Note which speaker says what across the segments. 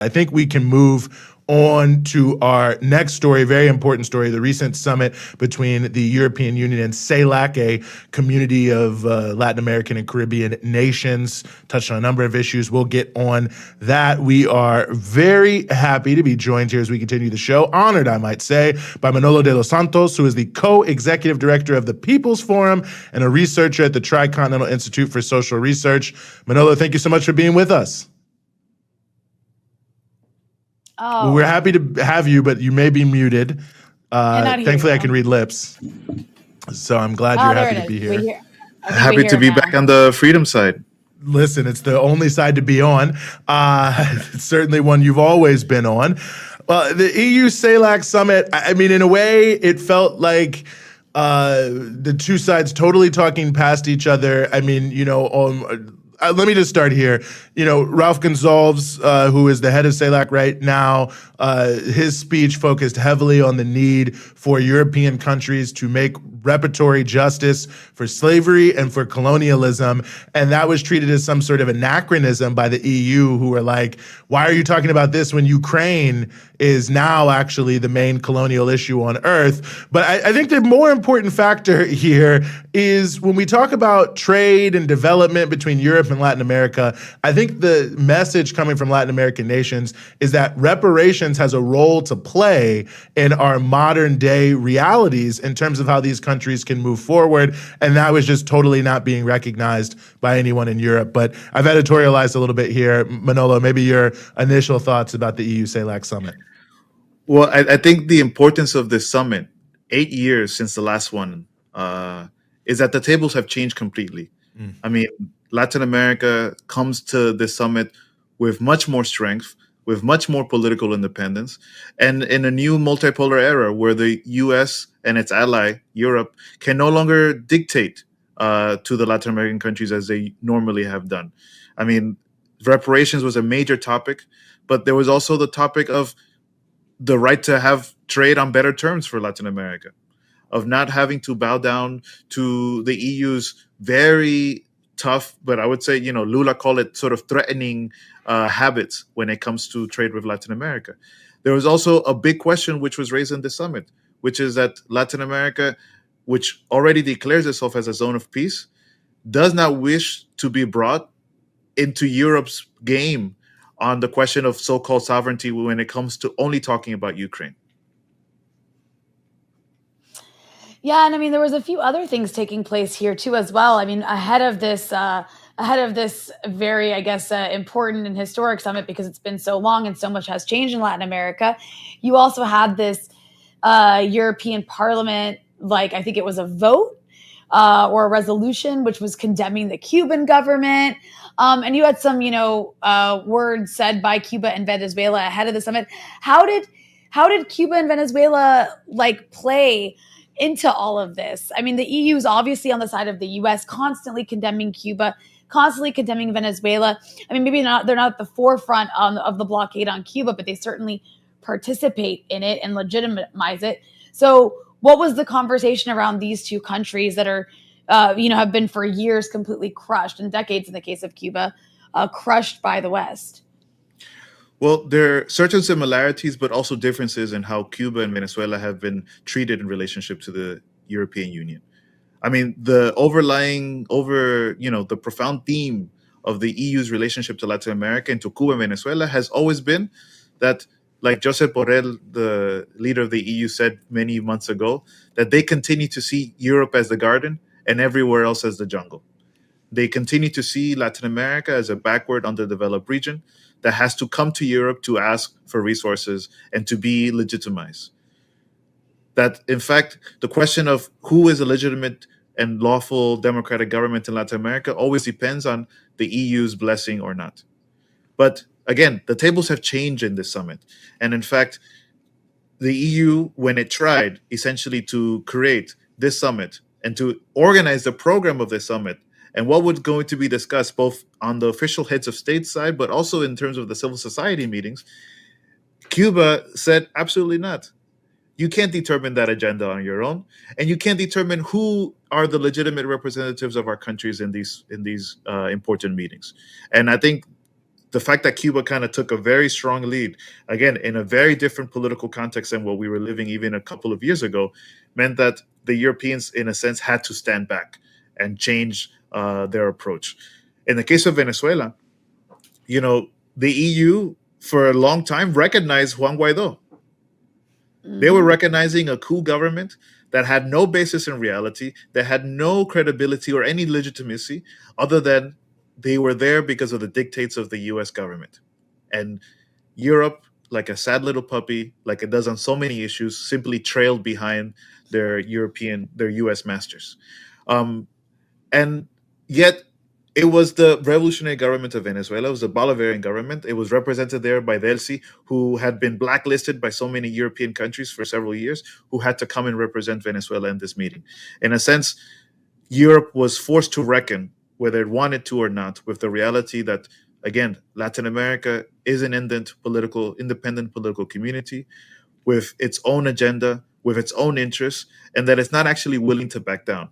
Speaker 1: I think we can move on to our next story, very important story, the recent summit between the European Union and CELAC, a community of Latin American and Caribbean nations, touched on a number of issues. We'll get on that. We are very happy to be joined here as we continue the show, honored, I might say, by Manolo De Los Santos, who is the co-executive director of the People's Forum and a researcher at the Tricontinental Institute for Social Research. Manolo, thank you so much for being with us.
Speaker 2: Oh.
Speaker 1: We're happy to have you, but you may be muted. Thankfully, I can read lips. So I'm glad you're happy to be here.
Speaker 3: Happy to be back on the freedom side.
Speaker 1: Listen, it's the only side to be on. It's certainly one you've always been on. Well, the EU CELAC summit, I mean, in a way, it felt like the two sides totally talking past each other. I mean, let me just start here. Ralph Gonsalves, who is the head of CELAC right now, his speech focused heavily on the need for European countries to make reparatory justice for slavery and for colonialism. And that was treated as some sort of anachronism by the EU, who were like, why are you talking about this when Ukraine is now actually the main colonial issue on earth? But I think the more important factor here is when we talk about trade and development between Europe and Latin America, I think the message coming from Latin American nations is that reparations has a role to play in our modern day realities in terms of how these countries can move forward. And that was just totally not being recognized by anyone in Europe. But I've editorialized a little bit here. Manolo, maybe your initial thoughts about the EU CELAC summit.
Speaker 3: Well, I think the importance of this summit, 8 years since the last one, is that the tables have changed completely. I mean, Latin America comes to this summit with much more strength, with much more political independence, and in a new multipolar era where the US and its ally, Europe, can no longer dictate to the Latin American countries as they normally have done. I mean, reparations was a major topic, but there was also the topic of the right to have trade on better terms for Latin America, of not having to bow down to the EU's very tough, but I would say, Lula called it sort of threatening habits when it comes to trade with Latin America. There was also a big question which was raised in the summit, which is that Latin America, which already declares itself as a zone of peace, does not wish to be brought into Europe's game on the question of so-called sovereignty when it comes to only talking about Ukraine.
Speaker 2: Yeah, and I mean, there was a few other things taking place here too, as well. I mean, ahead of this very, I guess, important and historic summit, because it's been so long and so much has changed in Latin America. You also had this European Parliament, I think it was a vote or a resolution, which was condemning the Cuban government. And you had some, words said by Cuba and Venezuela ahead of the summit. How did Cuba and Venezuela play into all of this? I mean, the EU is obviously on the side of the US, constantly condemning Cuba, constantly condemning Venezuela. I mean, maybe they're not at the forefront of the blockade on Cuba, but they certainly participate in it and legitimize it. So what was the conversation around these two countries that are, have been for years completely crushed, and decades in the case of Cuba, crushed by the West?
Speaker 3: Well, there are certain similarities, but also differences in how Cuba and Venezuela have been treated in relationship to the European Union. I mean, the the profound theme of the EU's relationship to Latin America and to Cuba and Venezuela has always been that, like Josep Borrell, the leader of the EU, said many months ago, that they continue to see Europe as the garden and everywhere else as the jungle. They continue to see Latin America as a backward, underdeveloped region that has to come to Europe to ask for resources and to be legitimized. That, in fact, the question of who is a legitimate and lawful democratic government in Latin America always depends on the EU's blessing or not. But again, the tables have changed in this summit. And in fact, the EU, when it tried essentially to create this summit and to organize the program of this summit, and what was going to be discussed both on the official heads of state side, but also in terms of the civil society meetings, Cuba said, absolutely not. You can't determine that agenda on your own, and you can't determine who are the legitimate representatives of our countries in these important meetings. And I think the fact that Cuba kind of took a very strong lead, again, in a very different political context than what we were living even a couple of years ago, meant that the Europeans, in a sense, had to stand back and change their approach. In the case of Venezuela, the EU for a long time recognized Juan Guaido. They were recognizing a coup government that had no basis in reality, that had no credibility or any legitimacy other than they were there because of the dictates of the US government. And Europe, like a sad little puppy, like it does on so many issues, simply trailed behind their US masters. And yet, it was the revolutionary government of Venezuela. It was the Bolivarian government. It was represented there by Delcy, who had been blacklisted by so many European countries for several years, who had to come and represent Venezuela in this meeting. In a sense, Europe was forced to reckon, whether it wanted to or not, with the reality that, again, Latin America is an independent political community with its own agenda, with its own interests, and that it's not actually willing to back down.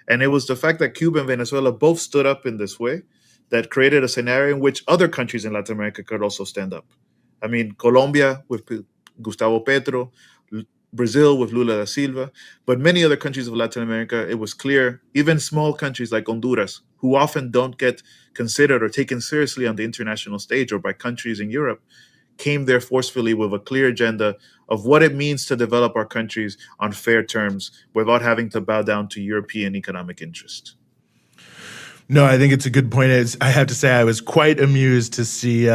Speaker 3: And it was the fact that Cuba and Venezuela both stood up in this way that created a scenario in which other countries in Latin America could also stand up. I mean, Colombia with Gustavo Petro, Brazil with Lula da Silva, but many other countries of Latin America, it was clear, even small countries like Honduras, who often don't get considered or taken seriously on the international stage or by countries in Europe, came there forcefully with a clear agenda of what it means to develop our countries on fair terms without having to bow down to European economic interest.
Speaker 1: No, I think it's a good point. I have to say I was quite amused to see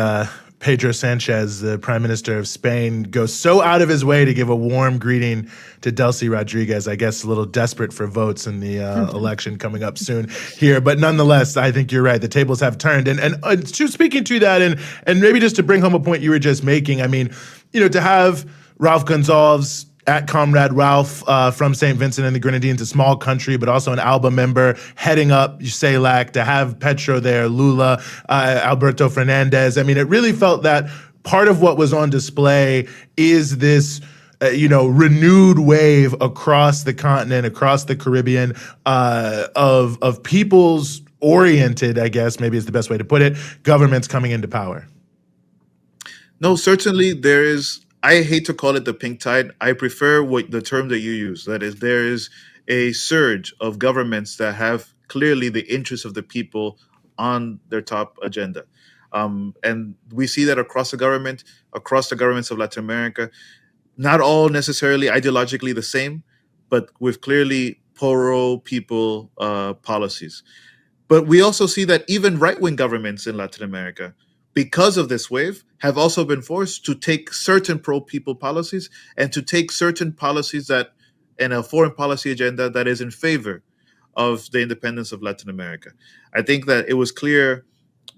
Speaker 1: Pedro Sanchez, the Prime Minister of Spain, go so out of his way to give a warm greeting to Delcy Rodriguez. I guess a little desperate for votes in the election coming up soon here. But nonetheless, I think you're right. The tables have turned. And speaking to that, and maybe just to bring home a point you were just making, I mean, to have Ralph Gonzalez, at Comrade Ralph from St. Vincent and the Grenadines, a small country, but also an ALBA member, heading up CELAC, to have Petro there, Lula, Alberto Fernandez. I mean, it really felt that part of what was on display is this renewed wave across the continent, across the Caribbean, of people's oriented, I guess, maybe is the best way to put it, governments coming into power.
Speaker 3: No, certainly there is. I hate to call it the pink tide. I prefer the term that you use. That is, there is a surge of governments that have clearly the interests of the people on their top agenda. And we see that across the governments of Latin America, not all necessarily ideologically the same, but with clearly pro-people policies. But we also see that even right-wing governments in Latin America, because of this wave, have also been forced to take certain pro-people policies and to take certain policies that, in a foreign policy agenda that is in favor of the independence of Latin America. I think that it was clear,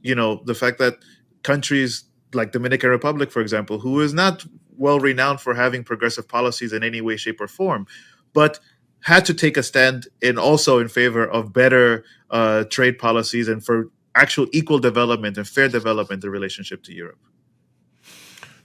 Speaker 3: the fact that countries like Dominican Republic, for example, who is not well renowned for having progressive policies in any way, shape, or form, but had to take a stand also in favor of better trade policies and for actual equal development and fair development in relationship to Europe.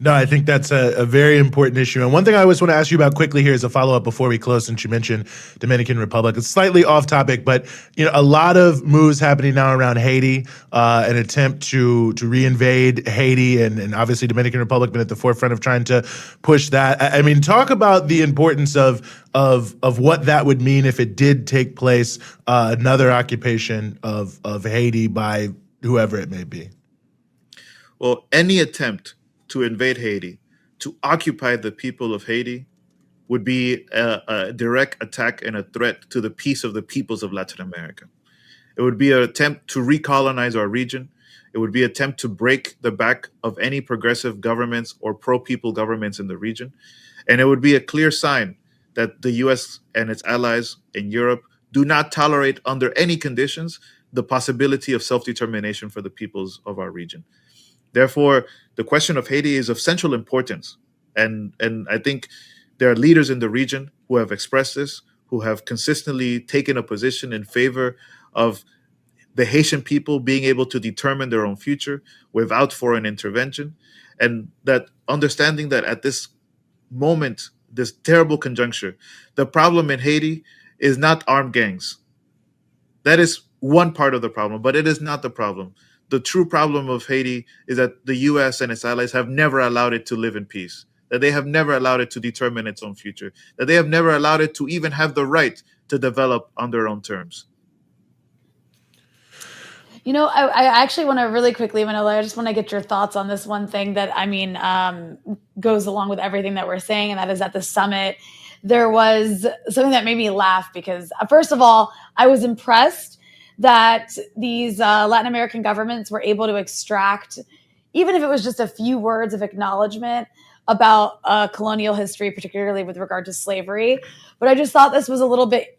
Speaker 1: No, I think that's a very important issue. And one thing I always want to ask you about quickly here as a follow-up before we close, since you mentioned Dominican Republic. It's slightly off topic, but a lot of moves happening now around Haiti, an attempt to reinvade Haiti, and obviously Dominican Republic been at the forefront of trying to push that. I mean, talk about the importance of what that would mean if it did take place, another occupation of Haiti by whoever it may be.
Speaker 3: Well, any attempt to invade Haiti, to occupy the people of Haiti, would be a direct attack and a threat to the peace of the peoples of Latin America. It would be an attempt to recolonize our region. It would be an attempt to break the back of any progressive governments or pro-people governments in the region. And it would be a clear sign that the US and its allies in Europe do not tolerate under any conditions the possibility of self-determination for the peoples of our region. Therefore, the question of Haiti is of central importance. And I think there are leaders in the region who have expressed this, who have consistently taken a position in favor of the Haitian people being able to determine their own future without foreign intervention. And that understanding that at this moment, this terrible conjuncture, the problem in Haiti is not armed gangs. That is one part of the problem, but it is not the problem. the true problem of Haiti is that the U.S. and its allies have never allowed it to live in peace, that they have never allowed it to determine its own future, that they have never allowed it to even have the right to develop on their own terms.
Speaker 2: I actually want to really quickly, Manolo, I just want to get your thoughts on this one thing that, goes along with everything that we're saying, and that is at the summit, there was something that made me laugh because, first of all, I was impressed that these Latin American governments were able to extract, even if it was just a few words of acknowledgement about colonial history, particularly with regard to slavery. But I just thought this was a little bit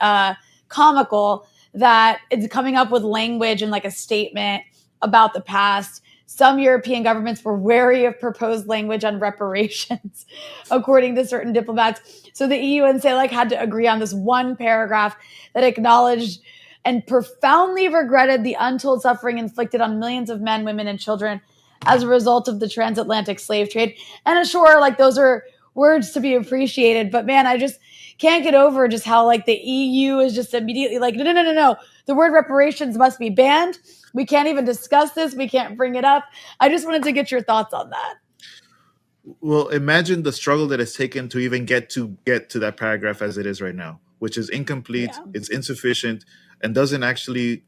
Speaker 2: comical that it's coming up with language and like a statement about the past. Some European governments were wary of proposed language on reparations, according to certain diplomats. So the EU and CELAC had to agree on this one paragraph that acknowledged and profoundly regretted the untold suffering inflicted on millions of men, women, and children as a result of the transatlantic slave trade. And sure, like those are words to be appreciated, but man, I just can't get over just how like the EU is just immediately like, no. The word reparations must be banned. We can't even discuss this. We can't bring it up. I just wanted to get your thoughts on that.
Speaker 3: Well, imagine the struggle that it's taken to even get to that paragraph as it is right now, which is incomplete, it's insufficient, and doesn't actually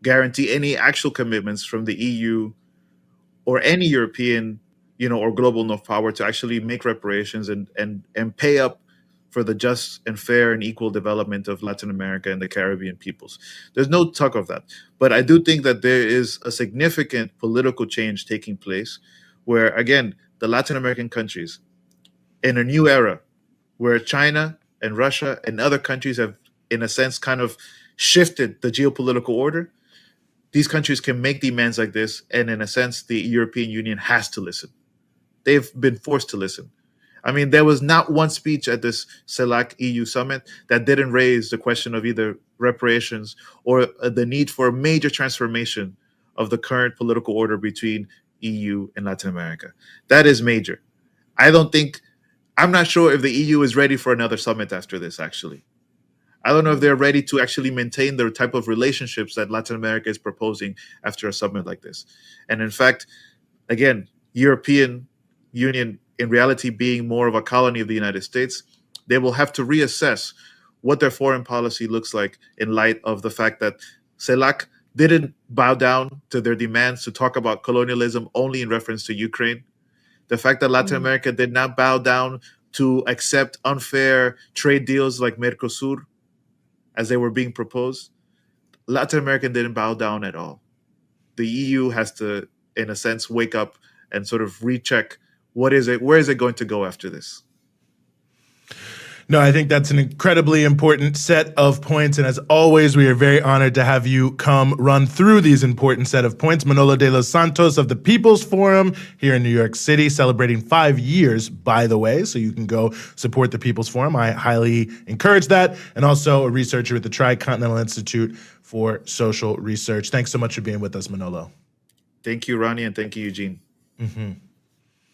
Speaker 3: guarantee any actual commitments from the EU or any European, or global North power to actually make reparations and pay up for the just and fair and equal development of Latin America and the Caribbean peoples. There's no talk of that. But I do think that there is a significant political change taking place where, again, the Latin American countries, in a new era where China and Russia and other countries have, in a sense, kind of shifted the geopolitical order, these countries can make demands like this. And in a sense, the European Union has to listen. They've been forced to listen. I mean, there was not one speech at this CELAC-EU summit that didn't raise the question of either reparations or the need for a major transformation of the current political order between EU and Latin America. That is major. I'm not sure if the EU is ready for another summit after this, actually. I don't know if they're ready to actually maintain the type of relationships that Latin America is proposing after a summit like this. And in fact, again, European Union, in reality being more of a colony of the United States, they will have to reassess what their foreign policy looks like in light of the fact that CELAC didn't bow down to their demands to talk about colonialism only in reference to Ukraine. The fact that Latin America did not bow down to accept unfair trade deals like Mercosur as they were being proposed. Latin America didn't bow down at all. The EU has to, in a sense, wake up and sort of recheck where is it going to go after this?
Speaker 1: No, I think that's an incredibly important set of points. And as always, we are very honored to have you come run through these important set of points. Manolo De Los Santos of the People's Forum here in New York City, celebrating 5 years, by the way. So you can go support the People's Forum. I highly encourage that. And also a researcher at the Tricontinental Institute for Social Research. Thanks so much for being with us, Manolo.
Speaker 3: Thank you, Ronnie, and thank you, Eugene.
Speaker 1: Mm-hmm.